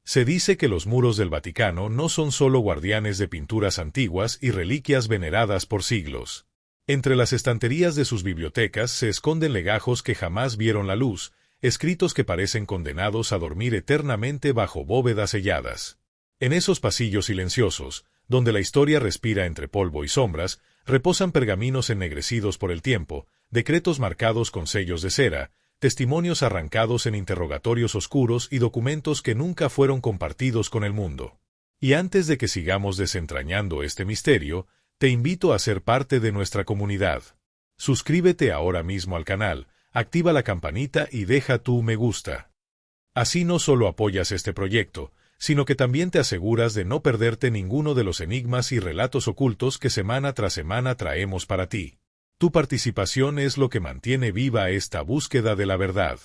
Se dice que los muros del Vaticano no son solo guardianes de pinturas antiguas y reliquias veneradas por siglos. Entre las estanterías de sus bibliotecas se esconden legajos que jamás vieron la luz, escritos que parecen condenados a dormir eternamente bajo bóvedas selladas. En esos pasillos silenciosos, donde la historia respira entre polvo y sombras, reposan pergaminos ennegrecidos por el tiempo, decretos marcados con sellos de cera, testimonios arrancados en interrogatorios oscuros y documentos que nunca fueron compartidos con el mundo. Y antes de que sigamos desentrañando este misterio, te invito a ser parte de nuestra comunidad. Suscríbete ahora mismo al canal, activa la campanita y deja tu me gusta. Así no solo apoyas este proyecto, sino que también te aseguras de no perderte ninguno de los enigmas y relatos ocultos que semana tras semana traemos para ti. Tu participación es lo que mantiene viva esta búsqueda de la verdad.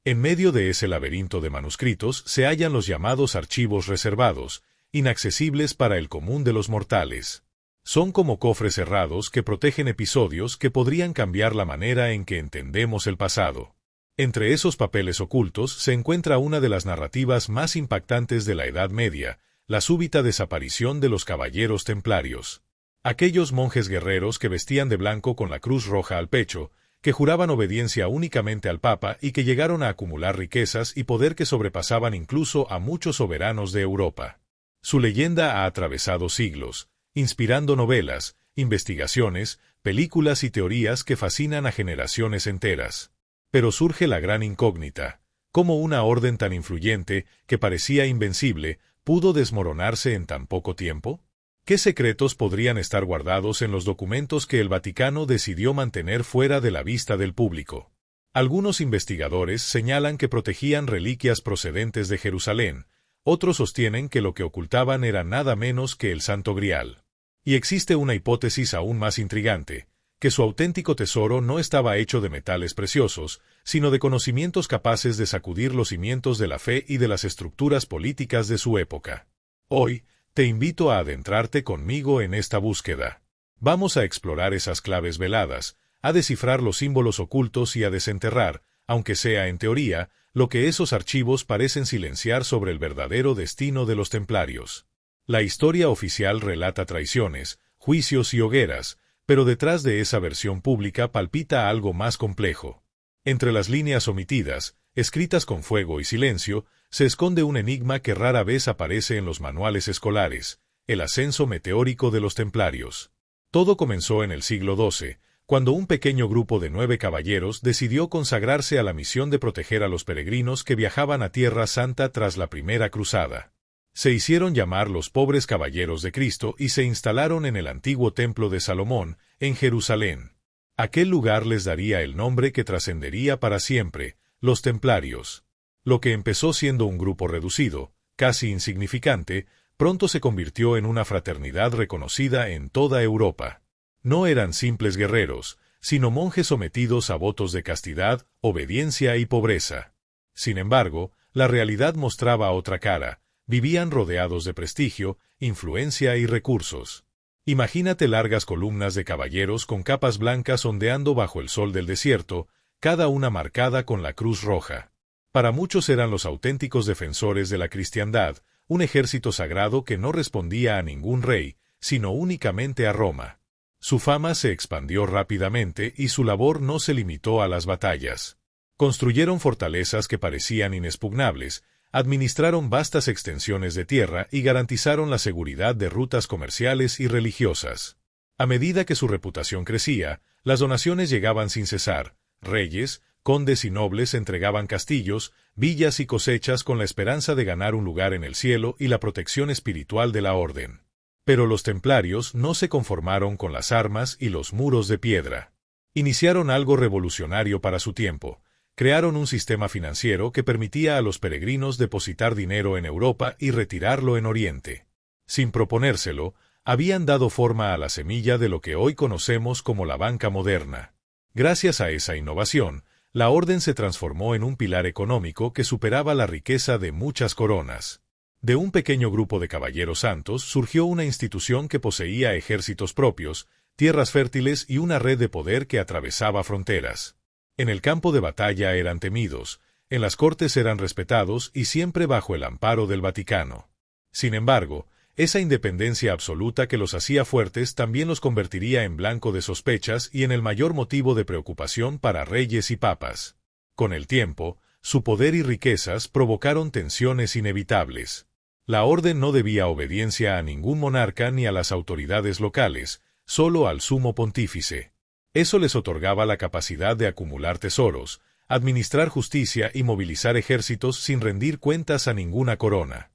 En medio de ese laberinto de manuscritos se hallan los llamados archivos reservados, inaccesibles para el común de los mortales. Son como cofres cerrados que protegen episodios que podrían cambiar la manera en que entendemos el pasado. Entre esos papeles ocultos se encuentra una de las narrativas más impactantes de la Edad Media, la súbita desaparición de los caballeros templarios. Aquellos monjes guerreros que vestían de blanco con la cruz roja al pecho, que juraban obediencia únicamente al Papa y que llegaron a acumular riquezas y poder que sobrepasaban incluso a muchos soberanos de Europa. Su leyenda ha atravesado siglos, inspirando novelas, investigaciones, películas y teorías que fascinan a generaciones enteras. Pero surge la gran incógnita: ¿cómo una orden tan influyente, que parecía invencible, pudo desmoronarse en tan poco tiempo? ¿Qué secretos podrían estar guardados en los documentos que el Vaticano decidió mantener fuera de la vista del público? Algunos investigadores señalan que protegían reliquias procedentes de Jerusalén, otros sostienen que lo que ocultaban era nada menos que el Santo Grial. Y existe una hipótesis aún más intrigante, que su auténtico tesoro no estaba hecho de metales preciosos, sino de conocimientos capaces de sacudir los cimientos de la fe y de las estructuras políticas de su época. Hoy, te invito a adentrarte conmigo en esta búsqueda. Vamos a explorar esas claves veladas, a descifrar los símbolos ocultos y a desenterrar, aunque sea en teoría, lo que esos archivos parecen silenciar sobre el verdadero destino de los templarios. La historia oficial relata traiciones, juicios y hogueras, pero detrás de esa versión pública palpita algo más complejo. Entre las líneas omitidas, escritas con fuego y silencio, se esconde un enigma que rara vez aparece en los manuales escolares: el ascenso meteórico de los templarios. Todo comenzó en el siglo XII, cuando un pequeño grupo de 9 caballeros decidió consagrarse a la misión de proteger a los peregrinos que viajaban a Tierra Santa tras la Primera Cruzada. Se hicieron llamar los Pobres Caballeros de Cristo y se instalaron en el antiguo Templo de Salomón, en Jerusalén. Aquel lugar les daría el nombre que trascendería para siempre: los Templarios. Lo que empezó siendo un grupo reducido, casi insignificante, pronto se convirtió en una fraternidad reconocida en toda Europa. No eran simples guerreros, sino monjes sometidos a votos de castidad, obediencia y pobreza. Sin embargo, la realidad mostraba otra cara: vivían rodeados de prestigio, influencia y recursos. Imagínate largas columnas de caballeros con capas blancas ondeando bajo el sol del desierto, cada una marcada con la cruz roja. Para muchos eran los auténticos defensores de la cristiandad, un ejército sagrado que no respondía a ningún rey, sino únicamente a Roma. Su fama se expandió rápidamente y su labor no se limitó a las batallas. Construyeron fortalezas que parecían inexpugnables, administraron vastas extensiones de tierra y garantizaron la seguridad de rutas comerciales y religiosas. A medida que su reputación crecía, las donaciones llegaban sin cesar. Reyes, condes y nobles entregaban castillos, villas y cosechas con la esperanza de ganar un lugar en el cielo y la protección espiritual de la orden. Pero los templarios no se conformaron con las armas y los muros de piedra. Iniciaron algo revolucionario para su tiempo. Crearon un sistema financiero que permitía a los peregrinos depositar dinero en Europa y retirarlo en Oriente. Sin proponérselo, habían dado forma a la semilla de lo que hoy conocemos como la banca moderna. Gracias a esa innovación, la orden se transformó en un pilar económico que superaba la riqueza de muchas coronas. De un pequeño grupo de caballeros santos surgió una institución que poseía ejércitos propios, tierras fértiles y una red de poder que atravesaba fronteras. En el campo de batalla eran temidos, En las cortes eran respetados y siempre bajo el amparo del Vaticano. Sin embargo, esa independencia absoluta que los hacía fuertes también los convertiría en blanco de sospechas y en el mayor motivo de preocupación para reyes y papas. Con el tiempo, su poder y riquezas provocaron tensiones inevitables. La orden no debía obediencia a ningún monarca ni a las autoridades locales, solo al sumo pontífice. Eso les otorgaba la capacidad de acumular tesoros, administrar justicia y movilizar ejércitos sin rendir cuentas a ninguna corona.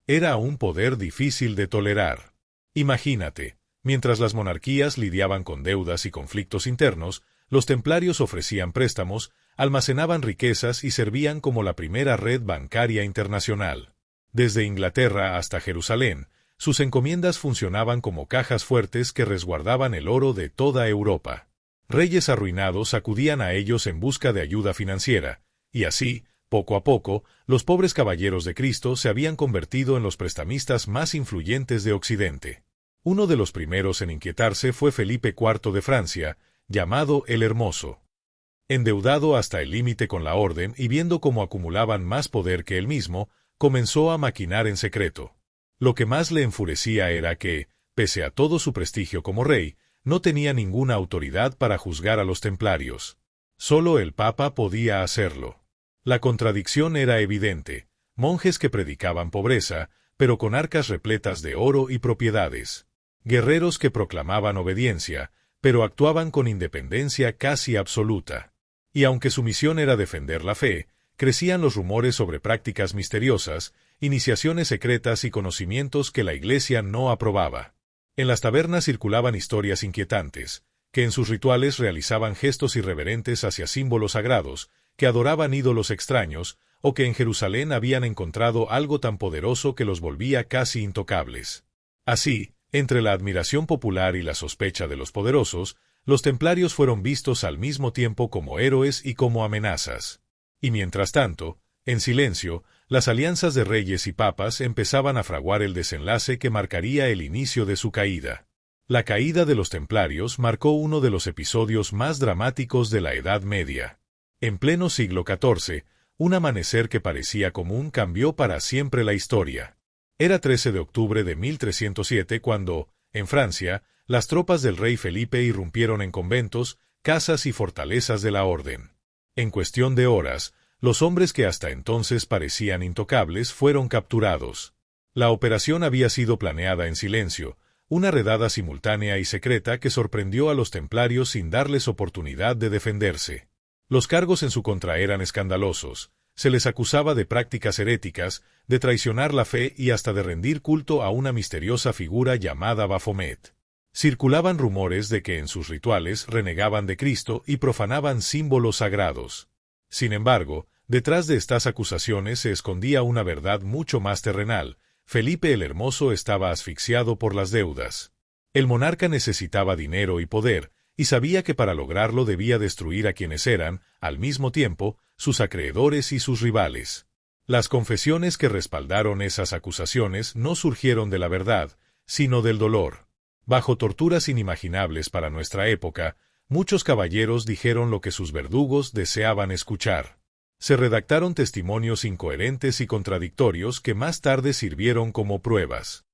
Era un poder difícil de tolerar. Imagínate, mientras las monarquías lidiaban con deudas y conflictos internos, los templarios ofrecían préstamos, almacenaban riquezas y servían como la primera red bancaria internacional. Desde Inglaterra hasta Jerusalén, sus encomiendas funcionaban como cajas fuertes que resguardaban el oro de toda Europa. Reyes arruinados acudían a ellos en busca de ayuda financiera, y así, poco a poco, los pobres caballeros de Cristo se habían convertido en los prestamistas más influyentes de Occidente. Uno de los primeros en inquietarse fue Felipe IV de Francia, llamado el Hermoso. Endeudado hasta el límite con la orden y viendo cómo acumulaban más poder que él mismo, comenzó a maquinar en secreto. Lo que más le enfurecía era que, pese a todo su prestigio como rey, no tenía ninguna autoridad para juzgar a los templarios. Solo el Papa podía hacerlo. La contradicción era evidente: monjes que predicaban pobreza, pero con arcas repletas de oro y propiedades. Guerreros que proclamaban obediencia, pero actuaban con independencia casi absoluta. Y aunque su misión era defender la fe, crecían los rumores sobre prácticas misteriosas, iniciaciones secretas y conocimientos que la Iglesia no aprobaba. En las tabernas circulaban historias inquietantes, que en sus rituales realizaban gestos irreverentes hacia símbolos sagrados, que adoraban ídolos extraños, o que en Jerusalén habían encontrado algo tan poderoso que los volvía casi intocables. Así, entre la admiración popular y la sospecha de los poderosos, los templarios fueron vistos al mismo tiempo como héroes y como amenazas. Y mientras tanto, en silencio, las alianzas de reyes y papas empezaban a fraguar el desenlace que marcaría el inicio de su caída. La caída de los templarios marcó uno de los episodios más dramáticos de la Edad Media. En pleno siglo XIV, un amanecer que parecía común cambió para siempre la historia. Era 13 de octubre de 1307 cuando, en Francia, las tropas del rey Felipe irrumpieron en conventos, casas y fortalezas de la orden. En cuestión de horas, los hombres que hasta entonces parecían intocables fueron capturados. La operación había sido planeada en silencio, una redada simultánea y secreta que sorprendió a los templarios sin darles oportunidad de defenderse. Los cargos en su contra eran escandalosos. Se les acusaba de prácticas heréticas, de traicionar la fe y hasta de rendir culto a una misteriosa figura llamada Baphomet. Circulaban rumores de que en sus rituales renegaban de Cristo y profanaban símbolos sagrados. Sin embargo, detrás de estas acusaciones se escondía una verdad mucho más terrenal: Felipe el Hermoso estaba asfixiado por las deudas. El monarca necesitaba dinero y poder, y sabía que para lograrlo debía destruir a quienes eran, al mismo tiempo, sus acreedores y sus rivales. Las confesiones que respaldaron esas acusaciones no surgieron de la verdad, sino del dolor. Bajo torturas inimaginables para nuestra época, muchos caballeros dijeron lo que sus verdugos deseaban escuchar. Se redactaron testimonios incoherentes y contradictorios que más tarde sirvieron como pruebas.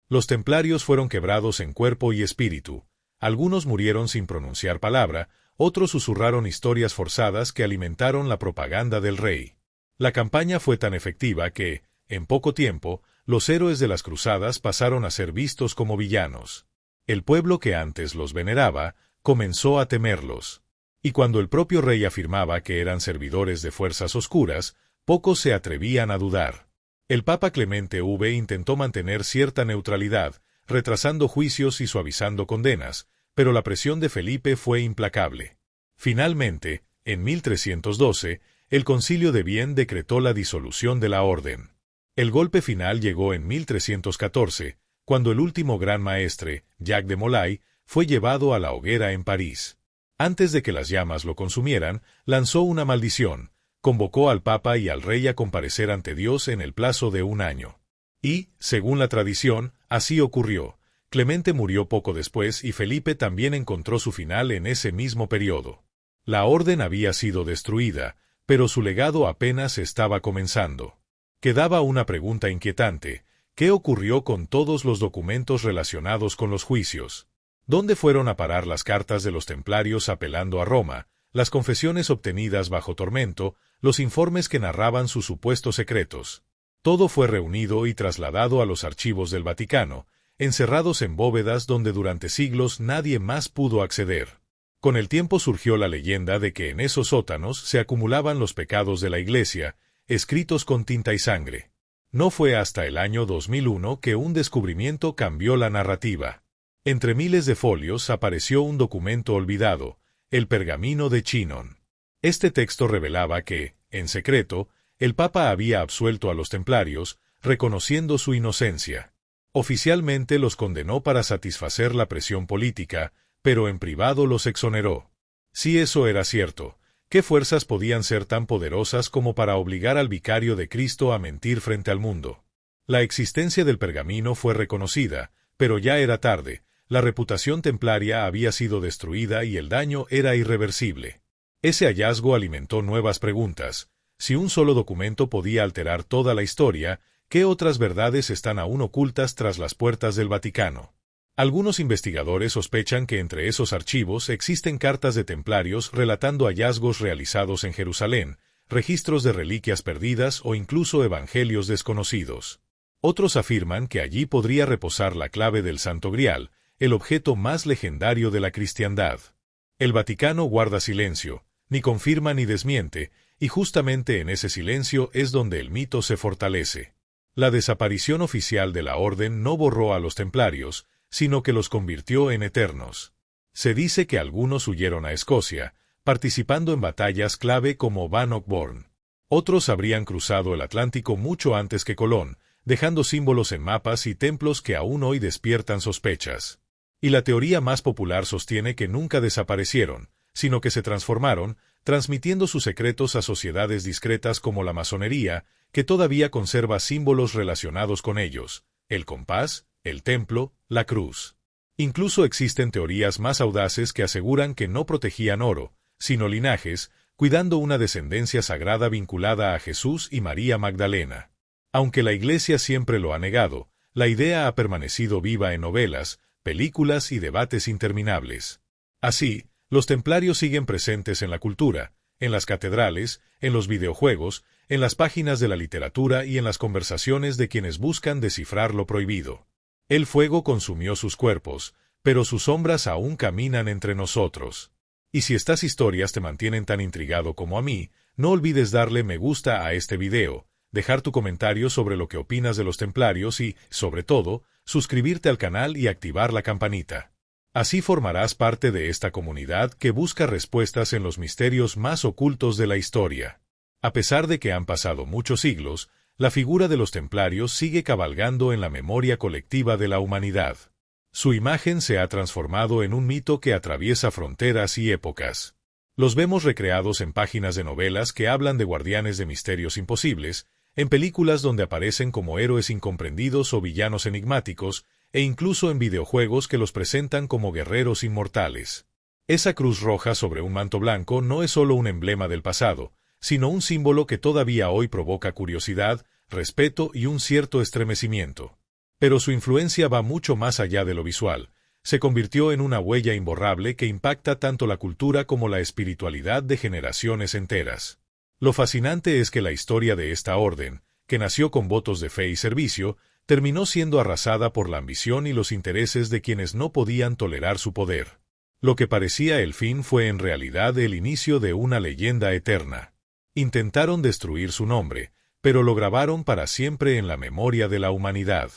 Los templarios fueron quebrados en cuerpo y espíritu. Algunos murieron sin pronunciar palabra, otros susurraron historias forzadas que alimentaron la propaganda del rey. La campaña fue tan efectiva que, en poco tiempo, los héroes de las cruzadas pasaron a ser vistos como villanos. El pueblo que antes los veneraba, comenzó a temerlos. Y cuando el propio rey afirmaba que eran servidores de fuerzas oscuras, pocos se atrevían a dudar. El Papa Clemente V intentó mantener cierta neutralidad, retrasando juicios y suavizando condenas, pero la presión de Felipe fue implacable. Finalmente, en 1312, el Concilio de Vienne decretó la disolución de la orden. El golpe final llegó en 1314, cuando el último gran maestre, Jacques de Molay, fue llevado a la hoguera en París. Antes de que las llamas lo consumieran, lanzó una maldición, convocó al Papa y al Rey a comparecer ante Dios en el plazo de 1 año. Y, según la tradición, así ocurrió. Clemente murió poco después y Felipe también encontró su final en ese mismo periodo. La orden había sido destruida, pero su legado apenas estaba comenzando. Quedaba una pregunta inquietante: ¿qué ocurrió con todos los documentos relacionados con los juicios? ¿Dónde fueron a parar las cartas de los templarios apelando a Roma, las confesiones obtenidas bajo tormento, los informes que narraban sus supuestos secretos? Todo fue reunido y trasladado a los archivos del Vaticano, encerrados en bóvedas donde durante siglos nadie más pudo acceder. Con el tiempo surgió la leyenda de que en esos sótanos se acumulaban los pecados de la Iglesia, escritos con tinta y sangre. No fue hasta el año 2001 que un descubrimiento cambió la narrativa. Entre miles de folios apareció un documento olvidado, el Pergamino de Chinon. Este texto revelaba que, en secreto, el Papa había absuelto a los templarios, reconociendo su inocencia. Oficialmente los condenó para satisfacer la presión política, pero en privado los exoneró. Si eso era cierto, ¿qué fuerzas podían ser tan poderosas como para obligar al vicario de Cristo a mentir frente al mundo? La existencia del pergamino fue reconocida, pero ya era tarde. La reputación templaria había sido destruida y el daño era irreversible. Ese hallazgo alimentó nuevas preguntas. Si un solo documento podía alterar toda la historia, ¿qué otras verdades están aún ocultas tras las puertas del Vaticano? Algunos investigadores sospechan que entre esos archivos existen cartas de templarios relatando hallazgos realizados en Jerusalén, registros de reliquias perdidas o incluso evangelios desconocidos. Otros afirman que allí podría reposar la clave del Santo Grial, el objeto más legendario de la cristiandad. El Vaticano guarda silencio, ni confirma ni desmiente, y justamente en ese silencio es donde el mito se fortalece. La desaparición oficial de la orden no borró a los templarios, sino que los convirtió en eternos. Se dice que algunos huyeron a Escocia, participando en batallas clave como Bannockburn. Otros habrían cruzado el Atlántico mucho antes que Colón, dejando símbolos en mapas y templos que aún hoy despiertan sospechas. Y la teoría más popular sostiene que nunca desaparecieron, sino que se transformaron, transmitiendo sus secretos a sociedades discretas como la masonería, que todavía conserva símbolos relacionados con ellos: el compás, el templo, la cruz. Incluso existen teorías más audaces que aseguran que no protegían oro, sino linajes, cuidando una descendencia sagrada vinculada a Jesús y María Magdalena. Aunque la Iglesia siempre lo ha negado, la idea ha permanecido viva en novelas, películas y debates interminables. Así, los templarios siguen presentes en la cultura, en las catedrales, en los videojuegos, en las páginas de la literatura y en las conversaciones de quienes buscan descifrar lo prohibido. El fuego consumió sus cuerpos, pero sus sombras aún caminan entre nosotros. Y si estas historias te mantienen tan intrigado como a mí, no olvides darle me gusta a este video, dejar tu comentario sobre lo que opinas de los templarios y, sobre todo, suscribirte al canal y activar la campanita. Así formarás parte de esta comunidad que busca respuestas en los misterios más ocultos de la historia. A pesar de que han pasado muchos siglos, la figura de los templarios sigue cabalgando en la memoria colectiva de la humanidad. Su imagen se ha transformado en un mito que atraviesa fronteras y épocas. Los vemos recreados en páginas de novelas que hablan de guardianes de misterios imposibles, en películas donde aparecen como héroes incomprendidos o villanos enigmáticos, e incluso en videojuegos que los presentan como guerreros inmortales. Esa cruz roja sobre un manto blanco no es solo un emblema del pasado, sino un símbolo que todavía hoy provoca curiosidad, respeto y un cierto estremecimiento. Pero su influencia va mucho más allá de lo visual. Se convirtió en una huella imborrable que impacta tanto la cultura como la espiritualidad de generaciones enteras. Lo fascinante es que la historia de esta orden, que nació con votos de fe y servicio, terminó siendo arrasada por la ambición y los intereses de quienes no podían tolerar su poder. Lo que parecía el fin fue en realidad el inicio de una leyenda eterna. Intentaron destruir su nombre, pero lo grabaron para siempre en la memoria de la humanidad.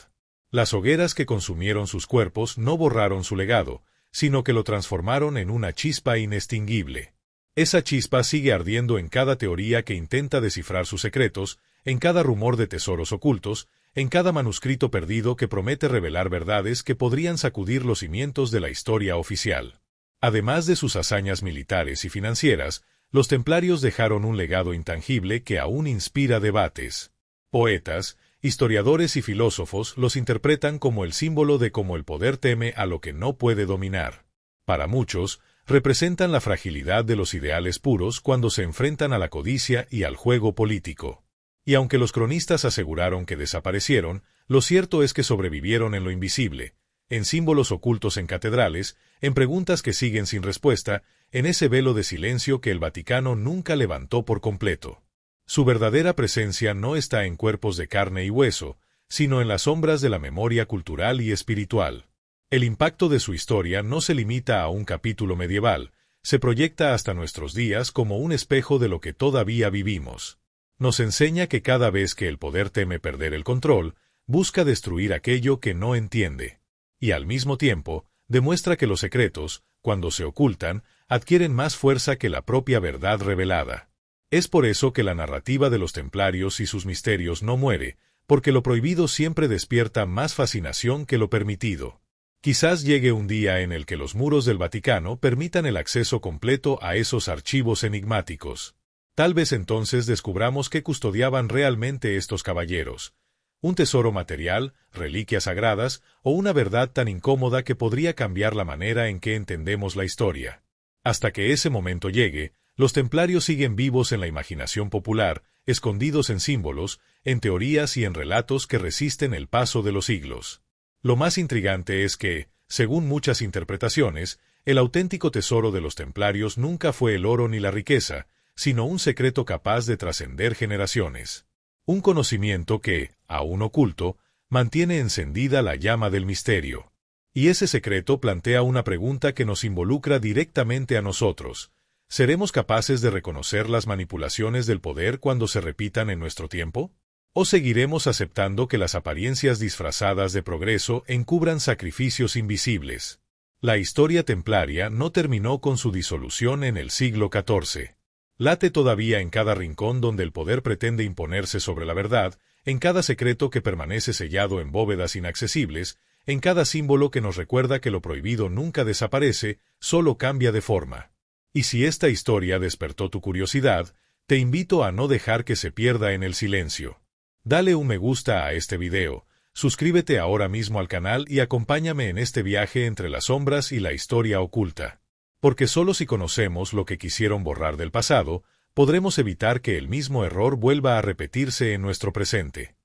Las hogueras que consumieron sus cuerpos no borraron su legado, sino que lo transformaron en una chispa inextinguible. Esa chispa sigue ardiendo en cada teoría que intenta descifrar sus secretos, en cada rumor de tesoros ocultos, en cada manuscrito perdido que promete revelar verdades que podrían sacudir los cimientos de la historia oficial. Además de sus hazañas militares y financieras, los templarios dejaron un legado intangible que aún inspira debates. Poetas, historiadores y filósofos los interpretan como el símbolo de cómo el poder teme a lo que no puede dominar. Para muchos, representan la fragilidad de los ideales puros cuando se enfrentan a la codicia y al juego político. Y aunque los cronistas aseguraron que desaparecieron, lo cierto es que sobrevivieron en lo invisible, en símbolos ocultos en catedrales, en preguntas que siguen sin respuesta, en ese velo de silencio que el Vaticano nunca levantó por completo. Su verdadera presencia no está en cuerpos de carne y hueso, sino en las sombras de la memoria cultural y espiritual. El impacto de su historia no se limita a un capítulo medieval, se proyecta hasta nuestros días como un espejo de lo que todavía vivimos. Nos enseña que cada vez que el poder teme perder el control, busca destruir aquello que no entiende. Y al mismo tiempo, demuestra que los secretos, cuando se ocultan, adquieren más fuerza que la propia verdad revelada. Es por eso que la narrativa de los templarios y sus misterios no muere, porque lo prohibido siempre despierta más fascinación que lo permitido. Quizás llegue un día en el que los muros del Vaticano permitan el acceso completo a esos archivos enigmáticos. Tal vez entonces descubramos qué custodiaban realmente estos caballeros. Un tesoro material, reliquias sagradas o una verdad tan incómoda que podría cambiar la manera en que entendemos la historia. Hasta que ese momento llegue, los templarios siguen vivos en la imaginación popular, escondidos en símbolos, en teorías y en relatos que resisten el paso de los siglos. Lo más intrigante es que, según muchas interpretaciones, el auténtico tesoro de los templarios nunca fue el oro ni la riqueza, sino un secreto capaz de trascender generaciones. Un conocimiento que, aún oculto, mantiene encendida la llama del misterio. Y ese secreto plantea una pregunta que nos involucra directamente a nosotros. ¿Seremos capaces de reconocer las manipulaciones del poder cuando se repitan en nuestro tiempo? ¿O seguiremos aceptando que las apariencias disfrazadas de progreso encubran sacrificios invisibles? La historia templaria no terminó con su disolución en el siglo XIV. Late todavía en cada rincón donde el poder pretende imponerse sobre la verdad, en cada secreto que permanece sellado en bóvedas inaccesibles, en cada símbolo que nos recuerda que lo prohibido nunca desaparece, solo cambia de forma. Y si esta historia despertó tu curiosidad, te invito a no dejar que se pierda en el silencio. Dale un me gusta a este video, suscríbete ahora mismo al canal y acompáñame en este viaje entre las sombras y la historia oculta. Porque solo si conocemos lo que quisieron borrar del pasado, podremos evitar que el mismo error vuelva a repetirse en nuestro presente.